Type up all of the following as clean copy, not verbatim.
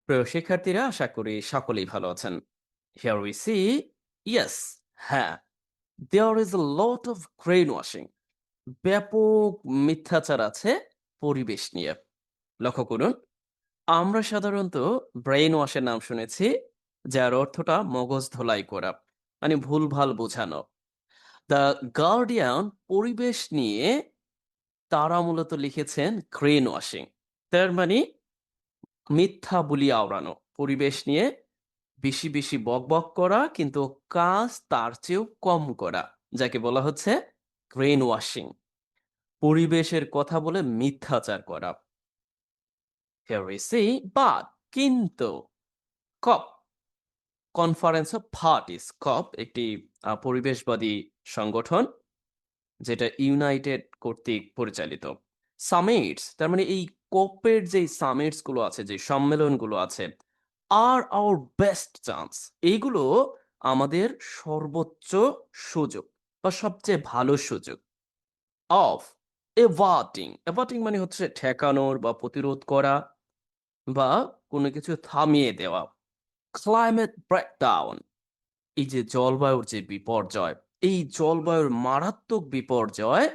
প্রিয় শিক্ষার্থীরা, আশা করি সকলেই ভালো আছেন। Here we see, yes, হ্যাঁ, there is a lot of brainwashing. ব্যাপক মিথ্যাচার আছে পরিবেশ নিয়ে। লক্ষ্য করুন, আমরা সাধারণত ব্রেইন ওয়াশের নাম শুনেছি, যার অর্থটা মগজ ধোলাই করা, মানে ভুলভাল বোঝানো। দ্য গার্ডিয়ান পরিবেশ নিয়ে তারা মূলত লিখেছেন গ্রেন ওয়াশিং, তার মানে মিথ্যা বুলি আওড়ানো, পরিবেশ নিয়ে বেশি বেশি বকবক করা কিন্তু কাজ তার চেয়েও কম করা, যাকে বলা হচ্ছে গ্রেন ওয়াশিং। পরিবেশের কথা বলে মিথ্যাচার করা। Here we see, but কিন্তু কপ কনফারেন্স অফ পার্টিস, কপ একটি পরিবেশবাদী সংগঠন যেটা ইউনাইটেড কর্তৃক পরিচালিত। সামিটস, তার মানে এই কোপের যে সামিটস গুলো আছে, যে সম্মেলনগুলো আছে, আর আওয়ার বেস্ট চান্স, এইগুলো আমাদের সর্বোচ্চ সুযোগ বা সবচেয়ে ভালো সুযোগ অফ এভার্টিং। এভার্টিং মানে হচ্ছে ঠেকানোর বা প্রতিরোধ করা বা কোনো কিছু থামিয়ে দেওয়া। ক্লাইমেট ব্রেকডাউন, এই যে জলবায়ুর যে বিপর্যয়, এই জলবায়ুর মারাত্মক বিপর্যয়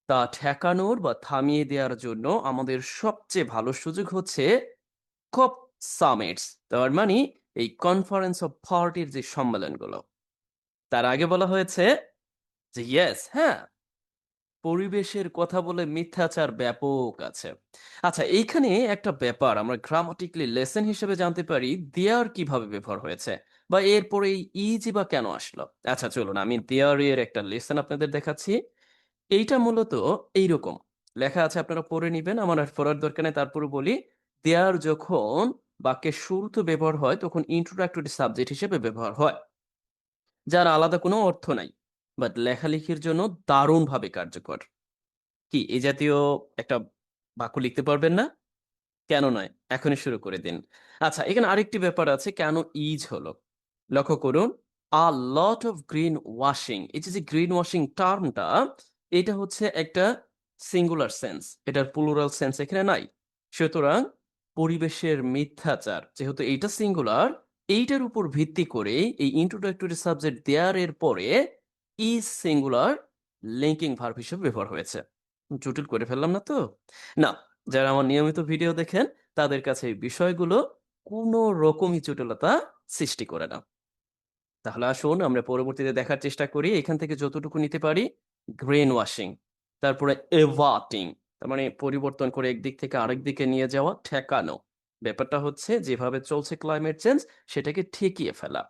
তা ঠেকানোর বা থামিয়ে দেওয়ার জন্য আমাদের সবচেয়ে ভালো সুযোগ হচ্ছে কপ সামিটস, তার মানে এই কনফারেন্স অফ পার্টির যে সম্মেলনগুলো। তার আগে বলা হয়েছে যে ইয়েস, হ্যাঁ, পরিবেশের কথা বলে মিথ্যাচার ব্যাপক আছে। আচ্ছা, এইখানে একটা ব্যাপার আমরা গ্রামাটিক্যালি লেসন হিসেবে জানতে পারি, দেয়ার কিভাবে ব্যবহার হয়েছে বা এরপরে এই ইজি বা কেন আসলো। আচ্ছা চলুন, আমি দেয়ার এর একটা লেসন আপনাদের দেখাচ্ছি। এইটা মূলত এইরকম লেখা আছে, আপনারা পড়ে নিবেন, আমার আর পড়ার দরকার নেই। তারপরে বলি, দেয়ার যখন বাক্যের শুরুতে ব্যবহার হয় তখন ইন্ট্রোডাক্টরি সাবজেক্ট হিসেবে ব্যবহার হয়, যার আলাদা কোনো অর্থ নাই, বাট লেখালেখির জন্য দারুণভাবে কার্যকর। কি এই জাতীয় একটা বাক্য লিখতে পারবেন না? কেন নয়? এখনই শুরু করে দিন। আচ্ছা, এখানে আরেকটি ব্যাপার আছে, কেন ইজ হলো? লক্ষ্য করুন, আ লট অফ গ্রিন ওয়াশিং, এই যে গ্রিন ওয়াশিং টার্মটা, এটা হচ্ছে একটা সিঙ্গুলার সেন্স, এটার প্লুরাল সেন্স এখানে নাই। সুতরাং পরিবেশের মিথ্যাচার, যেহেতু এইটা সিঙ্গুলার, এইটার উপর ভিত্তি করে এই ইন্ট্রোডাক্টরি সাবজেক্ট দেয়ার এর পরে ইজ সিঙ্গুলার লিঙ্কিং ভার্ব হিসেবে ব্যবহার হয়েছে। জটিল করে ফেললাম না তো? না, যারা আমার নিয়মিত ভিডিও দেখেন তাদের কাছে এই বিষয়গুলো কোনো রকমই জটিলতা সৃষ্টি করে না। তাহলে আসুন আমরা পরবর্তীতে দেখার চেষ্টা করি এখান থেকে যতটুকু নিতে পারি। গ্রেন ওয়াশিং, তারপরে এভার্টিং, তার মানে পরিবর্তন করে একদিক থেকে আরেক দিকে নিয়ে যাওয়া, ঠেকানো। ব্যাপারটা হচ্ছে যেভাবে চলছে ক্লাইমেট চেঞ্জ, সেটাকে ঠেকিয়ে ফেলা।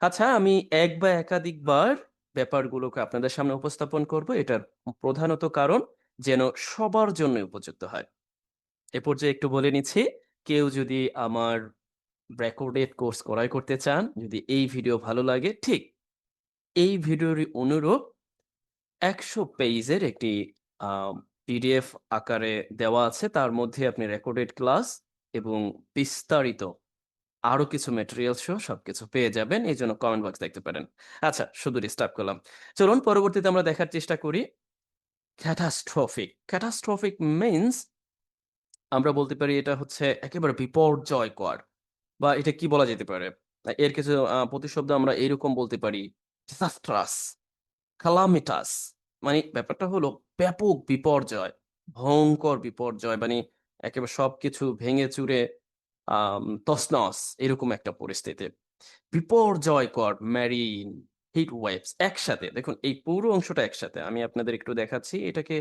আচ্ছা, আমি এক বা একাধিকবার ব্যাপারগুলোকে আপনাদের সামনে উপস্থাপন করব, এটার প্রধানত কারণ যেন সবার জন্য উপযুক্ত হয়। এ পর্যায়ে একটু বলে নিচ্ছি, কেউ যদি আমার রেকর্ডেড কোর্স ক্রয় করতে চান, যদি এই ভিডিও ভালো লাগে, ঠিক এই ভিডিওরই অনুরূপ ১০০ পেজের একটি আ পিডিএফ আকারে দেওয়া আছে। তার মধ্যে আপনি রেকর্ডেড ক্লাস এবং বিস্তারিত আরো কিছু ম্যাটেরিয়াল সহ সবকিছু পেয়ে যাবেন। এজন্য কমেন্ট বক্স দেখতে পারেন। আচ্ছা, শুধু ডিস্টার্ব করলাম। চলুন পরবর্তীতে আমরা দেখার চেষ্টা করি ক্যাটাস্ট্রফিক। ক্যাটাস্ট্রফিক মিনস আমরা বলতে পারি এটা হচ্ছে একেবারে বিপর্যয়কর, বা এটা কি বলা যেতে পারে? এর কিছু প্রতিশব্দ আমরা এরকম বলতে পারি, disastrous, calamitous, মানে ব্যাপারটা হলো ব্যাপক বিপর্যয়, ভয়ংকর বিপর্যয়, মানে একেবারে সবকিছু ভেঙে চুরে তছনছ, এরকম একটা পরিস্থিতি। বিপর্যয়কর, মেরিন, হিট ওয়েভস একসাথে। দেখুন এই পুরো অংশটা একসাথে। আমি আপনাদের একটু দেখাচ্ছি। এটাকে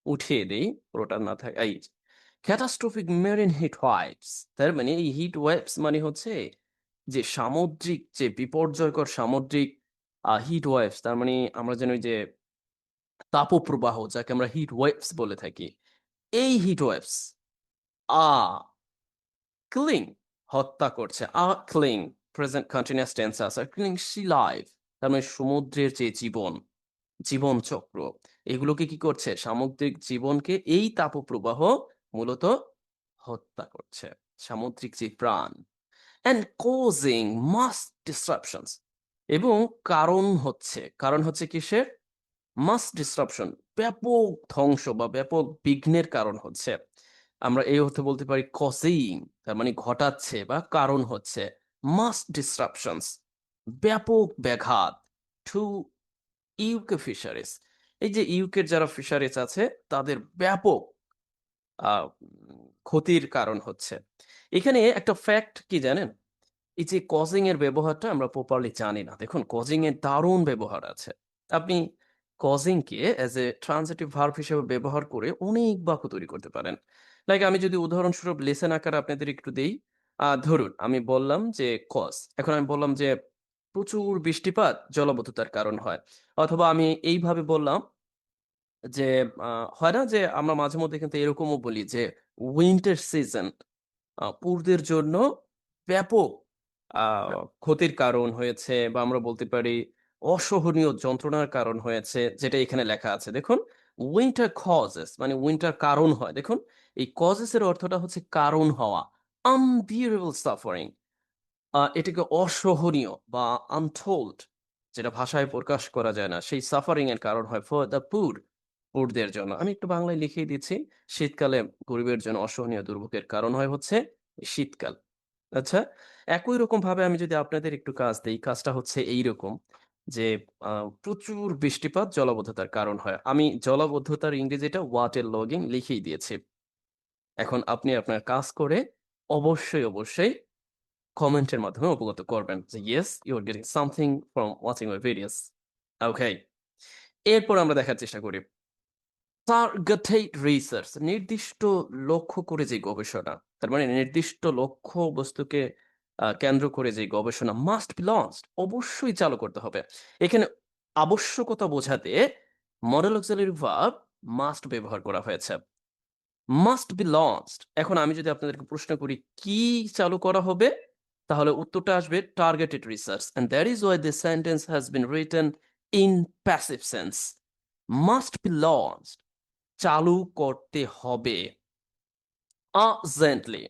উঠিয়ে দেই, পুরোটা না থাকে। এই ক্যাটাস্ট্রফিক মেরিন হিট ওয়েভস, তার মানে এই হিট ওয়েভস মানে হচ্ছে যে সামুদ্রিক যে বিপর্যয়কর সামুদ্রিক হিট ওয়েভস, তার মানে আমরা যেন ওই যে তাপপ্রবাহ, যাকে আমরা হিট ওয়েভস বলে থাকি, এই হিট ওয়েভস আ কিলিং, হত্যা করছে। কিলিং প্রেজেন্ট কন্টিনিউয়াস টেন্স আছে। কিলিং সি লাইফ, তার মানে সমুদ্রের যে জীবন, জীবন চক্র, এগুলোকে কি করছে? সামুদ্রিক জীবনকে এই তাপপ্রবাহ মূলত হত্যা করছে, সামুদ্রিক যে প্রাণ। অ্যান্ড কজিং মাস ডিসরাপশনস, এবং কারণ হচ্ছে কিসের? মাস ডিসরাপশন, ব্যাপক ধ্বংস বা ব্যাপক বিঘ্নের কারণ হচ্ছে। আমরা এই অর্থে বলতে পারি কজিং, তার মানে ঘটাচ্ছে বা কারণ হচ্ছে। মাস ডিসরাপশনস, ব্যাপক ব্যাঘাত। টু ইউকে ফিশারিজ, এই যে ইউকের যারা ফিশারিজ আছে তাদের ব্যাপক ক্ষতির কারণ হচ্ছে। এখানে একটা ফ্যাক্ট কি জানেন? এই যে কজিং এর ব্যবহারটা আমরা প্রপারলি জানি না। দেখুন কজিং এর দারুণ ব্যবহার আছে। আপনি causing K as a transitive verb হিসেবে ব্যবহার করে অনেক বাক্য তৈরি করতে পারেন। লাইক আমি যদি উদাহরণস্বরূপ লেসন আকারে আপনাদের একটু দেই, ধরুন আমি বললাম যে কজ, এখন আমি বললাম যে প্রচুর বৃষ্টিপাত জলাবদ্ধতার কারণ হয়। অথবা আমি এইভাবে বললাম যে হয় না যে আমরা মাঝে মধ্যে কিন্তু এরকমও বলি যে উইন্টার সিজন পুরদের জন্য ব্যাপক আ ক্ষতির কারণ হয়েছে, বা আমরা বলতে পারি অসহনীয় যন্ত্রণার কারণ হয়েছে, যেটা এখানে লেখা আছে। দেখুন উইন্টার কজেস মানে উইন্টার কারণ হয়। দেখুন এই কজেস এর অর্থটা হচ্ছে কারণ হওয়া। unbearable suffering, এটাকে অসহনীয় বা আনটোল্ড, যেটা ভাষায় প্রকাশ করা যায় না, সেই সাফারিং এর কারণ হয় ফর দ্য পুর, পুরদের জন্য। আমি একটু বাংলায় লিখেই দিচ্ছি। শীতকালে গরিবের জন্য অসহনীয় দুর্ভোগের কারণ হয় হচ্ছে শীতকাল। আচ্ছা, একই রকম ভাবে আমি যদি আপনাদের একটু কাজ দেই, কাজটা হচ্ছে এইরকম যে প্রচুর বৃষ্টিপাত জলাবদ্ধতার কারণ হয়। আমি জলাবদ্ধতার ইংরেজিটা ওয়াটার লগিং লিখেই দিয়েছি। এখন আপনি আপনার কাজ করে অবশ্যই কমেন্টের মাধ্যমে অবগত করবেন যে yes you are getting something from watching my videos. Okay, এরপর আমরা দেখার চেষ্টা করি টার্গেটেড রিসার্চ, নির্দিষ্ট লক্ষ্য করে যে গবেষণা। তার মানে নির্দিষ্ট লক্ষ্য বস্তুকে কেন্দ্র করে যে গবেষণা মাস্ট বি লঞ্চড, অবশ্যই চালু করতে হবে। এখানে আবশ্যকতা বোঝাতে মডেল অক্সিলারি ভার্ব মাস্ট ব্যবহার করা হয়েছে। মাস্ট বি লঞ্চড, এখন আমি যদি আপনাদেরকে প্রশ্ন করি কি চালু করা হবে, তাহলে উত্তরটা আসবে targeted research, and that is why this sentence has been written in passive sense. Must be launched, চালু করতে হবে। আর্জেন্টলি,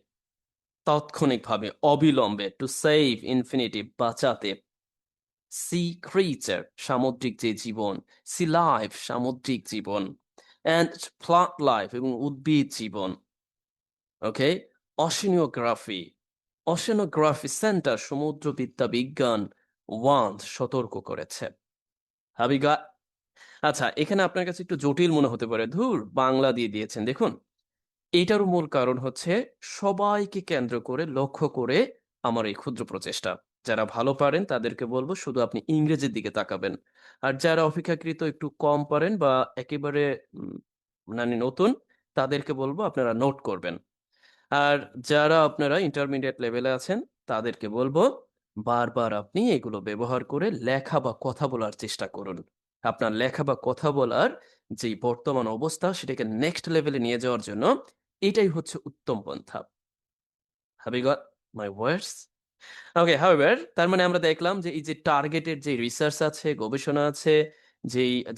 তাৎক্ষণিকভাবে, অবিলম্বে। টু সেভ, ইনফিনিটিভ, বাঁচাতে। সি ক্রিচার, সামুদ্রিক যে জীবন। সি লাইফ, সামুদ্রিক জীবন। অ্যান্ড প্লান্ট লাইফ, এবং উদ্ভিদ জীবন। ওকে, অশিনিওগ্রাফি, অশিনোগ্রাফি সেন্টার, সমুদ্রবিদ্যা বিজ্ঞান ওয়ান্স, সতর্ক করেছে। হাবিগা, আচ্ছা এখানে আপনার কাছে একটু জটিল মনে হতে পারে, ধুর বাংলা দিয়ে দিয়েছেন। দেখুন এইটারও মূল কারণ হচ্ছে সবাইকে কেন্দ্র করে লক্ষ্য করে আমার এই ক্ষুদ্র প্রচেষ্টা। যারা ভালো পারেন তাদেরকে বলবো শুধু আপনি ইংরেজির দিকে তাকাবেন, আর যারা অপেক্ষাকৃত একটু কম পারেন বা একেবারে মানে নতুন, তাদেরকে বলবো আপনারা নোট করবেন। আর যারা আপনারা ইন্টারমিডিয়েট লেভেলে আছেন তাদেরকে বলবো বারবার আপনি এগুলো ব্যবহার করে লেখা বা কথা বলার চেষ্টা করুন। আপনার লেখা বা কথা বলার যে বর্তমান অবস্থা সেটাকে নেক্সট লেভেলে নিয়ে যাওয়ার জন্য এটাই হচ্ছে উত্তম পন্থা। Have you got my words? Okay, however তার মানে আমরা দেখলাম যে এই যে টার্গেটেড যে রিসার্চ আছে, গবেষণা আছে,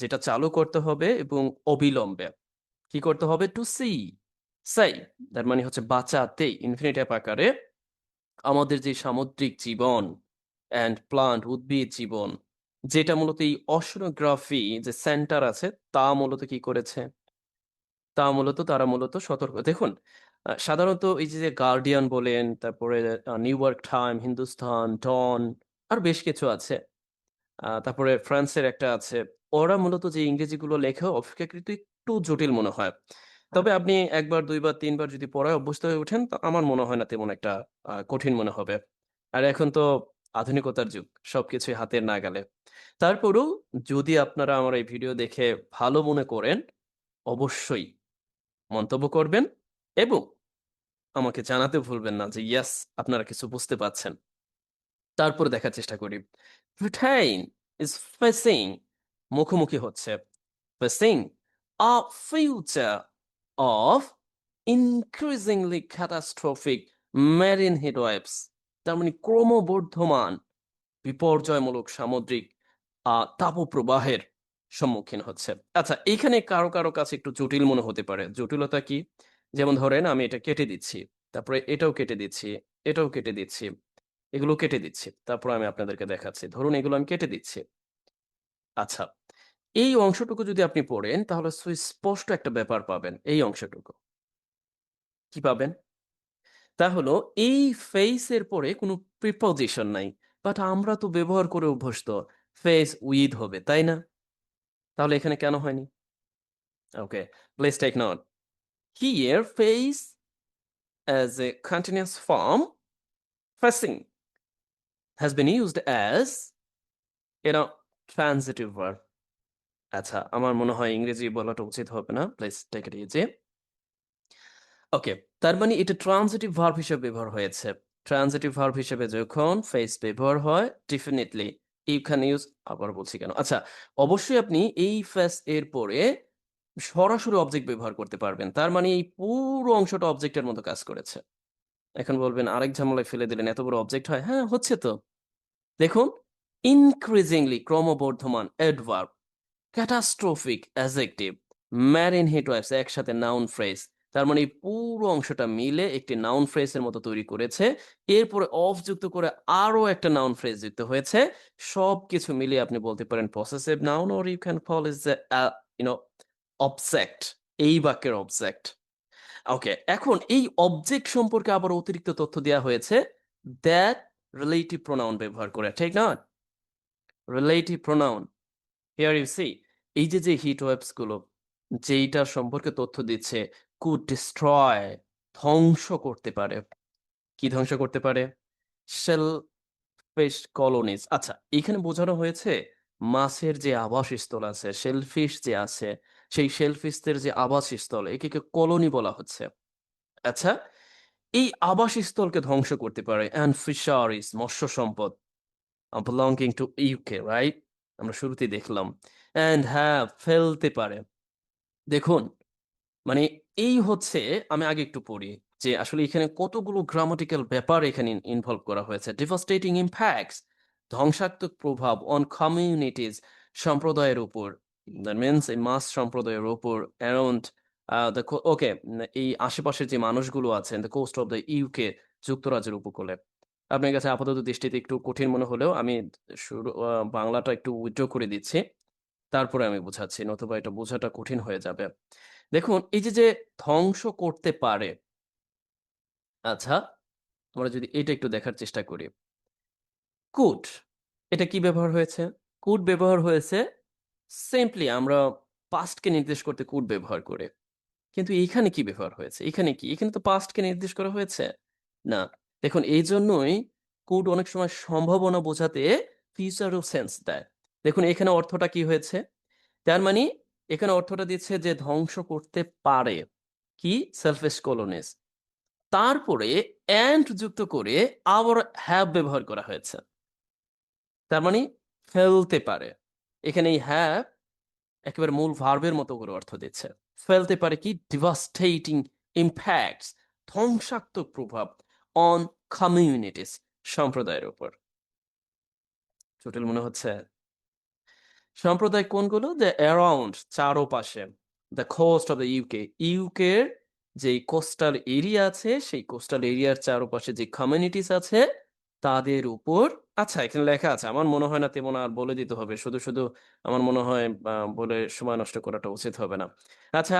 যেটা চালু করতে হবে এবং অবিলম্বে। কি করতে হবে? টু সি, সাই, তার মানে হচ্ছে বাঁচাতে, ইনফিনিটিভ আকারে, আমাদের যে সামুদ্রিক জীবন অ্যান্ড প্লান্ট, উদ্ভিদ জীবন, যেটা মূলত এই অশনোগ্রাফি যে সেন্টার আছে তা মূলত কি করেছে, তারা মূলত সতর্ক। দেখুন সাধারণত এই যে গার্ডিয়ান বলেন, তারপরে নিউ ইয়র্ক টাইম, হিন্দুস্তান, ডন, আর বেশ কিছু আছে, তারপরে ফ্রান্সের একটা আছে, ওরা মূলত যে ইংরেজিগুলো লেখে অপেক্ষাকৃত একটু জটিল মনে হয়। তবে আপনি একবার দুইবার তিনবার যদি পড়ায় অভ্যস্ত হয়ে ওঠেন, তো আমার মনে হয় না তেমন একটা কঠিন মনে হবে। আর এখন তো আধুনিকতার যুগ, সবকিছুই হাতের নাগালে। তারপরেও যদি আপনারা আমার এই ভিডিও দেখে ভালো মনে করেন, অবশ্যই মন্তব্য করবেন এবং আমাকে জানাতে ভুলবেন না যে ইয়াস আপনারা কিছু বুঝতে পারছেন। তারপরে দেখার চেষ্টা করি। Britain is facing, মুখোমুখি হচ্ছে, facing a future of increasingly catastrophic marine heat waves, তার মানে ক্রমবর্ধমান বিপর্যয়মূলক সামুদ্রিক তাপপ্রবাহের সম্মুখীন হচ্ছে। আচ্ছা এইখানে কারো কাছে একটু জটিল মনে হতে পারে। জটিলতা কি? যেমন ধরেন আমি এটা কেটে দিচ্ছি, তারপরে এটাও কেটে দিচ্ছি, এটাও কেটে দিচ্ছি, এগুলো কেটে দিচ্ছি। তারপর আমি আপনাদেরকে দেখাচ্ছি। ধরুন এগুলো আমি কেটে দিচ্ছি। আচ্ছা, এই অংশটুকু যদি আপনি পড়েন তাহলে সুস্পষ্ট একটা ব্যাপার পাবেন এই অংশটুকু। কি পাবেন? তা হলো এই ফেস এর পরে কোনো প্রিপোজিশন নাই। বাট আমরা তো ব্যবহার করে অভ্যস্ত। ফেস উইথ হবে, তাই না? তাহলে এখানে কেন হয়নি? Okay, please take note. Here face as a continuous form, facing has been used as, you know, transitive verb. আচ্ছা, আমার মনে হয় ইংরেজি বলাটা উচিত হবে না। Please take it easy. Okay, তার মানে এটা ট্রান্সিটিভ ভার্ব হিসেবে ব্যবহার হয়েছে। ট্রান্সিটিভ ভার্ব হিসেবে যখন ফেস ব্যবহার হয়, ডেফিনিটলি ইউ ক্যান ইউজ, আবার বলছি কেন? আচ্ছা, অবশ্যই আপনি এই ফেস এর পরে সরাসরি অবজেক্ট ব্যবহার করতে পারবেন। তার মানে এই পুরো অংশটা অবজেক্টের মতো কাজ করেছে। এখন বলবেন আরেক ঝামেলায় ফেলে দিলেন, এত বড় অবজেক্ট হয়? হ্যাঁ, হচ্ছে তো। দেখুন, increasingly ক্রমবর্ধমান adverb, catastrophic adjective, marine heat waves একসাথে নাউন ফ্রেজ। তার মানে এই পুরো অংশটা মিলে একটি নাউন ফ্রেজ এর মতো তৈরি করেছে। এরপরে অফ যুক্ত করে আরো একটা নাউন ফ্রেজ যুক্ত হয়েছে। সবকিছু মিলিয়ে আপনি বলতে পারেন possessive noun, or you can call it the you know object, এই বাক্যের অবজেক্ট। ওকে, এখন এই অবজেক্ট সম্পর্কে আবার অতিরিক্ত তথ্য দেওয়া হয়েছে দ্যাট রিলেটিভ প্রোনাউন ব্যবহার করে, ঠিক না? Relative pronoun, here you see, এই যে হিট ওয়েভস গুলো যেইটার সম্পর্কে তথ্য দিচ্ছে, কুড ডিস্ট্রয়, ধ্বংস করতে পারে। কি ধ্বংস করতে পারে? Shellfish colonies. আচ্ছা, এখানে বোঝানো হয়েছে মাছের যে আবাসস্থল আছে, শেলফিশ যে আছে, সেই শেলফিশদের যে আবাসস্থল, একে কলোনি বলা হচ্ছে। আচ্ছা, এই আবাসস্থলকে ধ্বংস করতে পারে। অ্যান্ড ফিশারিজ, মৎস্য সম্পদ, বিলংগিং টু ইউকে, রাইট? আমরা শুরুতেই দেখলাম। অ্যান্ড হ্যাভ, ফেলতে পারে। দেখুন, মানে এই হচ্ছে, আমি আগে একটু পড়ি যে আসলে এখানে কতগুলো গ্রামাটিক্যাল ব্যাপার এখানে ইনভলভ করা হয়েছে। ডিভাস্টেটিং ইম্প্যাক্টস, ধ্বংসাত্মক প্রভাব অন কমিউনিটিজ, সম্প্রদায়ের উপর। দ্যাট মিনস এই মাস সম্প্রদায়ের উপর অ্যারাউন্ড দ্য, ওকে, এই আশেপাশের যে মানুষগুলো আছেন the coast of the UK, যুক্তরাজ্যের উপকূলে। আপনার কাছে আপাতত দৃষ্টিতে একটু কঠিন মনে হলেও আমি শুরু বাংলাটা একটু উইথড্র করে দিচ্ছি। তারপরে আমি বুঝাচ্ছি, নতুবা এটা বোঝাটা কঠিন হয়ে যাবে। দেখুন, এই যে ধ্বংস করতে পারে, আচ্ছা, আমরা যদি এটা একটু দেখার চেষ্টা করি। কুড, এটা কি ব্যবহার হয়েছে? কুড ব্যবহার হয়েছে সিম্পলি আমরা পাস্টকে নির্দেশ করতে কুড ব্যবহার করে। কিন্তু এইখানে কি ব্যবহার হয়েছে? এখানে কি? এখানে তো পাস্টকে নির্দেশ করা হয়েছে। না। দেখুন, এইজন্যই কুড অনেক সময় সম্ভাবনা বোঝাতে ফিউচারও সেন্স দেয়। দেখুন এখানে অর্থটা কি হয়েছে? তার মানে এখানে অর্থটা দিচ্ছে যে ধ্বংস করতে পারে। কি? Shellfish colonies. তারপরে অ্যান্ড যুক্ত করে আবার হ্যাভ ব্যবহার করা হয়েছে। তার মানে ফেলতে পারে। এখানে এই হ্যাভ একেবারে মূল ভার্বের মতো করে অর্থ দিচ্ছে। ফেলতে পারে কি? ডিভাস্টেটিং ইম্প্যাক্টস, ধ্বংসাত্মক প্রভাব অন কমিউনিটিস, সম্প্রদায়ের উপর। জটিল মনে হচ্ছে? সম্প্রদায় কোনগুলো? দ্য অ্যারাউন্ড, চারোপাশে, the coast of the UK, ইউকের যে কোস্টাল এরিয়া আছে সেই কোস্টাল এরিয়ার চারপাশে যে কমিউনিটিস আছে তাদের উপর। আচ্ছা, এখানে লেখা আছে, আমার মনে হয় না তেমন আর বলে দিতে হবে। শুধু আমার মনে হয় বলে সময় নষ্ট করাটা উচিত হবে না। আচ্ছা,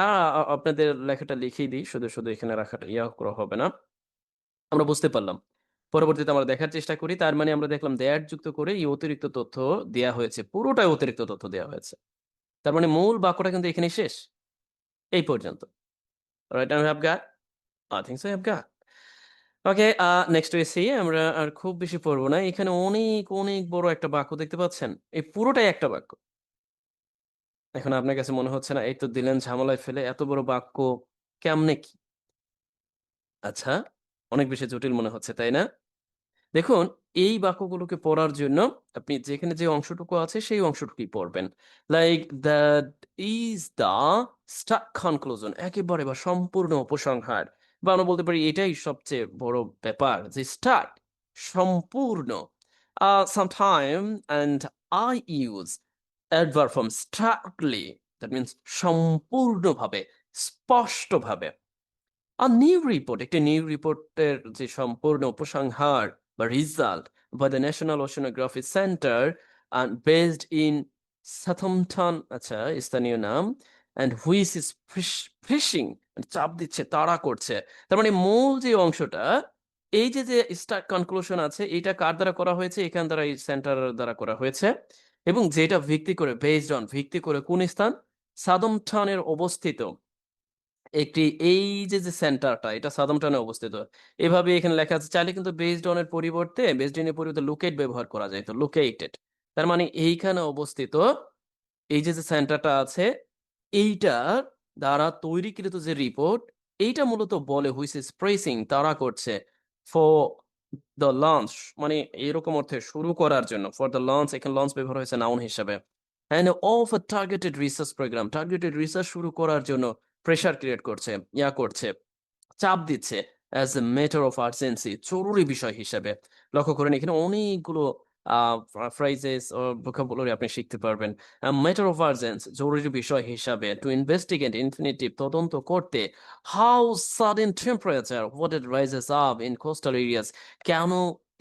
আপনাদের লেখাটা লিখেই দিই, শুধু এখানে রাখাটা করা হবে না। আমরা বুঝতে পারলাম। পরবর্তীতে আমরা দেখার চেষ্টা করি। তার মানে আমরা দেখলাম দ্যাট যুক্ত করে এই অতিরিক্ত তথ্য দেয়া হয়েছে। পুরোটাই অতিরিক্ত তথ্য দেয়া হয়েছে। তার মানে মূল বাক্যটা কিন্তু এখানেই শেষ। এই পর্যন্ত। Alright, I have got? I think so I have got. Okay, next we see, আমরা আর খুব বেশি পড়ব না। এখানে অনেক বড় একটা বাক্য দেখতে পাচ্ছেন? এই পুরোটাই একটা বাক্য। এখন আপনার কাছে মনে হচ্ছে না, এই তো দিলেন ঝামেলায় ফেলে, এত বড় বাক্য কেমনে কি? আচ্ছা, অনেক বেশি জটিল মনে হচ্ছে, তাই না? দেখুন, এই বাক্যগুলোকে পড়ার জন্য আপনি যেখানে যে অংশটুকু আছে সেই অংশটুকুই পড়বেন। Like that is the stark conclusion, একেবারে বা সম্পূর্ণ উপসংহার। বা আমরা বলতে পারি এটাই সবচেয়ে বড় ব্যাপার যে স্টার্ট, সম্পূর্ণ। Sometime and I use adverb form strictly, that means সম্পূর্ণভাবে, স্পষ্টভাবে। নিউ রিপোর্ট, একটি নিউ রিপোর্টের যে সম্পূর্ণ উপসংহার বা result by the National Oceanography Center and based in সাথমটন, আচ্ছা স্থানীয় নাম, অ্যান্ড হুইচ ইজ ফিশিং, চাপ দিচ্ছে, তাড়া করছে। তার মানে মূল যে অংশটা, এই যে স্টার্ট কনক্লুশন আছে, এটা কার দ্বারা করা হয়েছে? এখান দ্বারা, এই সেন্টার দ্বারা করা হয়েছে। এবং যেটা ভিত্তি করে, বেসড অন, ভিত্তি করে কোন স্থান? সাদমটনের অবস্থিত একটি, এই যে সেন্টারটা, এটা সাদমটনে অবস্থিত। এভাবে এখানে লেখা আছে। চাইলে কিন্তু বেসড অন এর পরিবর্তে, বেসড ইন এর পরিবর্তে লোকেট ব্যবহার করা যায়, তো লোকেটেড। তার মানে এইখানে অবস্থিত এই যে সেন্টারটা আছে, এইটার দ্বারা তৈরিকৃত যে রিপোর্ট, এইটা মূলত বলে হুইচ ইজ প্রেসিং, তারা করছে, ফর দ্য লঞ্চ, মানে এরকম অর্থে শুরু করার জন্য। ফর দ্য লঞ্চ, এখানে লঞ্চ ব্যবহার হয়েছে নাউন হিসাবে। And of a targeted research program, targeted research শুরু করার জন্য প্রেশার ক্রিয়েট করছে, করছে, চাপ দিচ্ছে, as a matter of urgency, জরুরি বিষয় হিসেবে। লক্ষ্য করেন এখানে অনেকগুলো ফ্রাইজেস ও ভোকাবুলারি আপনি শিখতে পারবেন। ম্যাটার অফ আর্জেন্স, জরুরি বিষয় হিসাবে। টু ইনভেস্টিগেট, ইনফিনিটিভ, তদন্ত করতে। How sudden temperature, what it rises up in coastal areas, কেন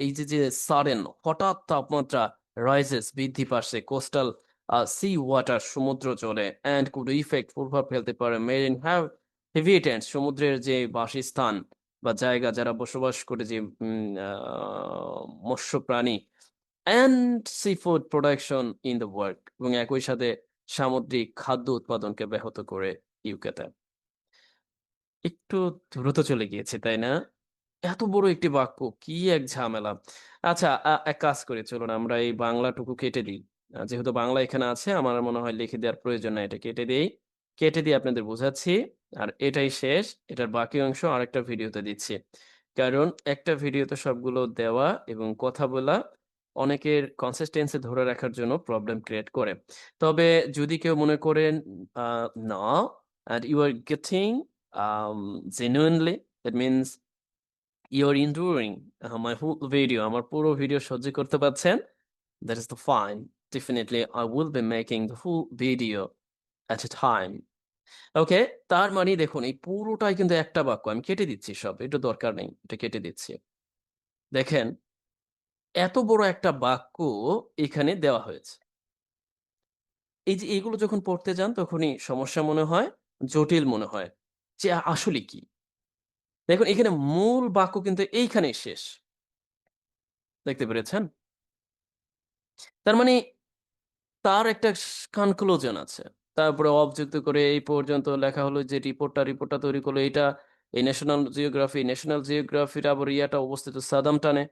এই যে সাডেন, হঠাৎ তাপমাত্রা, রাইজেস, বৃদ্ধি পাচ্ছে, কোস্টাল সি ওয়াটার, সমুদ্র জলে, অ্যান্ড কুড ইফেক্ট, প্রভাব ফেলতে পারে, মেরিন হেভিটেন্টস, সমুদ্রের যে বাসস্থান বা জায়গা, যারা বসবাস করে, যে মৎস্য প্রাণী, and seafood production in the world, এবং একই সাথে সামুদ্রিক খাদ্য উৎপাদনকে ব্যাহত করে ইউকেতে। একটু দ্রুত চলে গিয়েছে, তাই না? এত বড় একটি বাক্য, কি এক ঝামেলা। আচ্ছা, এক কাজ করি, চলুন আমরা এই বাংলাটুকু কেটে দিই। যেহেতু বাংলা এখানে আছে, আমার মনে হয় লিখে দেওয়ার প্রয়োজন নাই, এটা কেটে দিই। কেটে দিয়ে আপনাদের বোঝাচ্ছি। আর এটাই শেষ। এটার বাকি অংশ আরেকটা ভিডিওতে দিচ্ছি। কারণ একটা ভিডিওতে সবগুলো দেওয়া এবং কথা বলা অনেকের কনসিস্টেন্সি ধরে রাখার জন্য প্রবলেম ক্রিয়েট করে। তবে যদি কেউ মনে করেন না, and you are getting genuinely, that means you're enduring my whole video, আমার পুরো ভিডিও সহ্য করতে পারছেন, that is the fine. Definitely I will be making the full video at a time. ওকে, তার মানে দেখুন এই পুরোটাই কিন্তু একটা বাক্য। আমি কেটে দিচ্ছি সব, এটা দরকার নেই, এটা কেটে দিচ্ছি। দেখেন, এত বড় একটা বাক্য এখানে দেওয়া হয়েছে। এই যে এগুলো যখন পড়তে যান তখনই সমস্যা মনে হয়, জটিল মনে হয়, যে আসলে কি। দেখুন এখানে মূল বাক্য কিন্তু এইখানেই শেষ। দেখতে পেরেছেন? তার মানে তার একটা কনক্লুশন আছে। তারপরে অবযুক্ত করে এই পর্যন্ত লেখা হলো যে রিপোর্টটা তৈরি করলো এটা, এই ন্যাশনাল জিওগ্রাফির আবার ইয়াটা অবস্থিত সাদামটানে।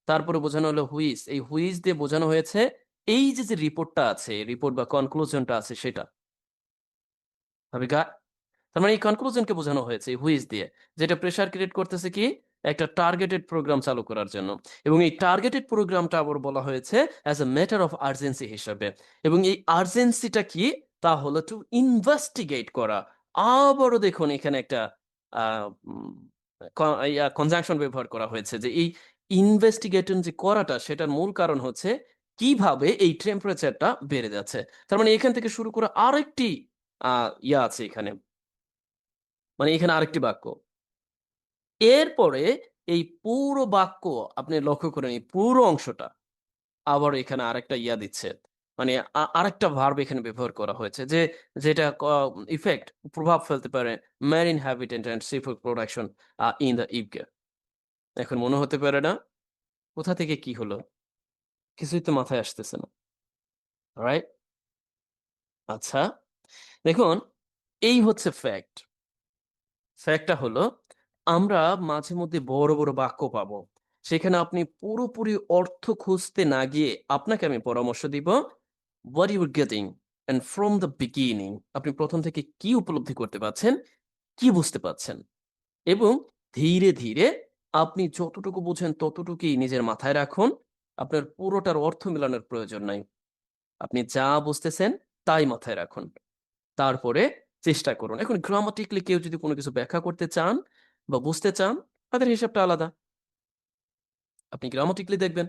তারপরে বোঝানো হলো হুইচ, এই হুইচ দিয়ে বোঝানো হয়েছে এই যে রিপোর্টটা আছে, রিপোর্ট বা কনক্লুশনটা আছে সেটা। ভাবে গা তার মানে এই কনক্লুশনকে বোঝানো হয়েছে এই হুইজ দিয়ে, যেটা প্রেসার ক্রিয়েট করতেছে কি, একটা টার্গেটেড প্রোগ্রাম চালু করার জন্য। এবং এই টার্গেটেড প্রোগ্রামটা আবার বলা হয়েছে as a matter of urgency হিসাবে। এবং এই আর্জেন্সিটা কি, তা হলো টু ইনভেস্টিগেট করা। আবারও দেখুন এখানে একটা কনজাংশন ব্যবহার করা হয়েছে, যে এই ইনভেস্টিগেশন যে করাটা, সেটার মূল কারণ হচ্ছে কিভাবে এই টেম্পারেচারটা বেড়ে যাচ্ছে। তার মানে এখান থেকে শুরু করে আরেকটি আছে এখানে, মানে এখানে আরেকটি বাক্য। এরপরে এই পুরো বাক্য আপনি লক্ষ্য করেন, এই পুরো অংশটা আবার এখানে আরেকটা দিচ্ছে। মানে আরেকটা ভার্ব এখানে ব্যবহার করা হয়েছে, যে যেটা ইফেক্ট, প্রভাব ফেলতে পারে, marine habitant and seafood production in the UK. এখন মনে হতে পারে না কোথা থেকে কি হলো, কিছুই তো মাথায় আসতেছে না, রাইট? আচ্ছা, দেখুন এই হচ্ছে ফ্যাক্ট। ফ্যাক্টটা হলো, আমরা মাঝে মধ্যে বড় বড় বাক্য পাবো, সেখানে আপনি পুরোপুরি অর্থ খুঁজতে না গিয়ে আপনাকে আমি পরামর্শ দিব, what you getting and from the beginning, আপনি প্রথম থেকে কি উপলব্ধি করতে পারছেন, কি বুঝতে পারছেন। এবং ধীরে ধীরে আপনি যতটুকু বুঝেন ততটুকুই নিজের মাথায় রাখুন। আপনার পুরোটার অর্থ মেলানোর প্রয়োজন নাই। আপনি যা বুঝতেছেন তাই মাথায় রাখুন। তারপরে চেষ্টা করুন। এখন গ্রামাটিক্যালি কেউ যদি কোনো কিছু ব্যাখ্যা করতে চান বা বুঝতে চান, তাদের হিসাবটা আলাদা। আপনি গ্রামাটিক্যালি দেখবেন।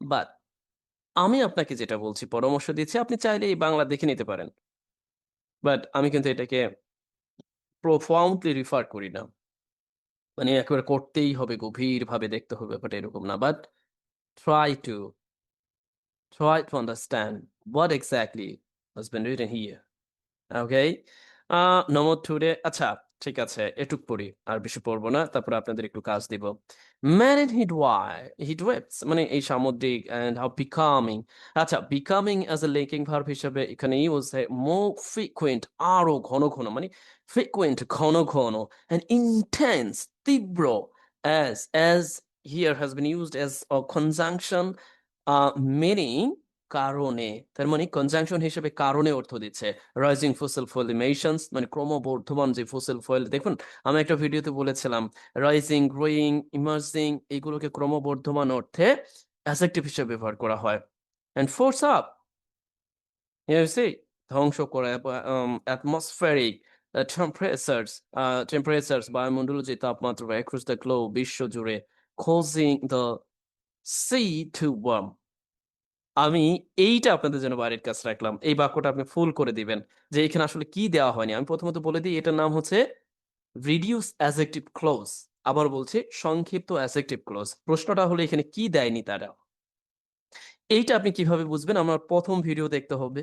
বাট আমি আপনাকে যেটা বলছি, পরামর্শ দিচ্ছি, আপনি চাইলে এই বাংলা দেখে নিতে পারেন। বাট আমি কিন্তু এটাকে প্রফাউন্ডলি রিফার করি না। মানে একেবারে করতেই হবে, গভীরভাবে দেখতে হবে, ব্যাপারটা এরকম না। But try to try to understand what exactly has been written here. Okay? নম্বর 2 রে আচ্ছা ঠিক আছে এটুক পড়ি। আর বেশি পড়বো না। তারপরে আপনাদের একটু কাজ দিব। Man in heat waves মানে এই সামুদ্রিক and how becoming আচ্ছা becoming as a linking verb হিসেবে এখানে ইউজ হয় more frequent আরো ঘন ঘন মানে frequent ঘন ঘন and intense তীব্র as here has been used as a conjunction meaning কারণে তার মানে কনজাংশন হিসেবে কারণে অর্থ দিচ্ছে রাইজিং ফসিল ফুয়েল ইমিশনস মানে ক্রমবর্ধমান যে ফসিল ফুয়েল দেখুন আমি একটা ভিডিওতে বলেছিলাম রাইজিং গ্রোয়িং ইমার্জিং এগুলোকে ক্রমবর্ধমান অর্থে অ্যাডজেক্টিভ হিসেবে ব্যবহার করা হয় এন্ড ফোর্স আপ সি ধ্বংস করা অ্যাটমসফেরিক টেম্পারেচার্স বায়ুমণ্ডল যে তাপমাত্রা অ্যাক্রস দ্য গ্লোব বিশ্ব জুড়ে causing the sea to warm আমি এইটা আপনাদের জন্য বাড়ির কাজ রাখলাম। এই বাক্যটা আপনি ফুল করে দিবেন যে এখানে আসলে কি দেওয়া হয়নি। আমি প্রথমত বলে দিই এটার নাম হচ্ছে রিডিউস অ্যাডজেক্টিভ ক্লজ। আবার বলছি সংক্ষিপ্ত অ্যাডজেক্টিভ ক্লজ। প্রশ্নটা হলো এখানে কি দেয়নি তারা। এইটা আপনি কিভাবে বুঝবেন? আমার প্রথম ভিডিও দেখতে হবে,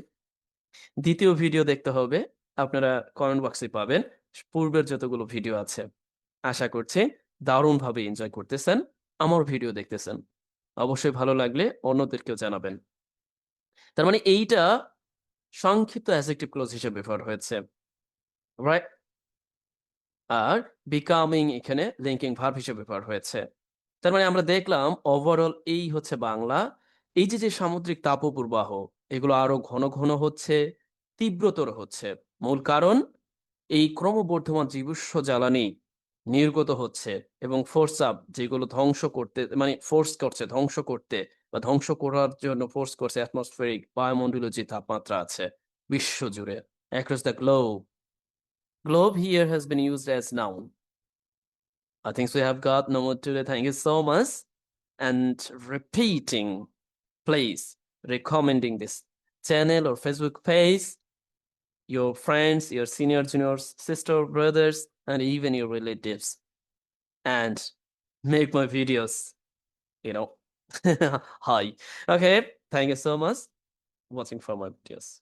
দ্বিতীয় ভিডিও দেখতে হবে। আপনারা কমেন্ট বক্সে পাবেন পূর্বের যতগুলো ভিডিও আছে। আশা করছি দারুণভাবে এনজয় করতেছেন, আমার ভিডিও দেখতেছেন। অবশ্যই ভালো লাগলে অন্যদেরকেও জানাবেন। তার মানে এইটা সংক্ষিপ্ত অ্যাডজেক্টিভ ক্লজ হিসেবে ব্যবহার হয়েছে রাইট আর বিকামিং এখানে লিঙ্কিং ভার্ব হিসেবে ব্যবহার হয়েছে তার মানে আমরা দেখলাম ওভারঅল এই হচ্ছে বাংলা এই যে যে সামুদ্রিক তাপপ্রবাহ এগুলো আরো ঘন ঘন হচ্ছে তীব্রতর হচ্ছে মূল কারণ এই ক্রমবর্ধমান জীবাশ্ম জ্বালানি নির্গত হচ্ছে এবং ফোর্স আপ যেগুলো ধ্বংস করতে মানে ফোর্স করছে ধ্বংস করতে বা ধ্বংস করার জন্য ফোর্স করছে অ্যাটমসফেরিক বায়ুমণ্ডলীয় যে তাপমাত্রা আছে বিশ্ব জুড়ে across the globe. Globe here has been used as noun. I think we have got no more today. Thank you so much. And repeating, please, recommending this channel or Facebook page, your friends, your senior, juniors, sister, brothers, and even your relatives. And make my videos, you know. Hi. Okay. Thank you so much watching for my videos.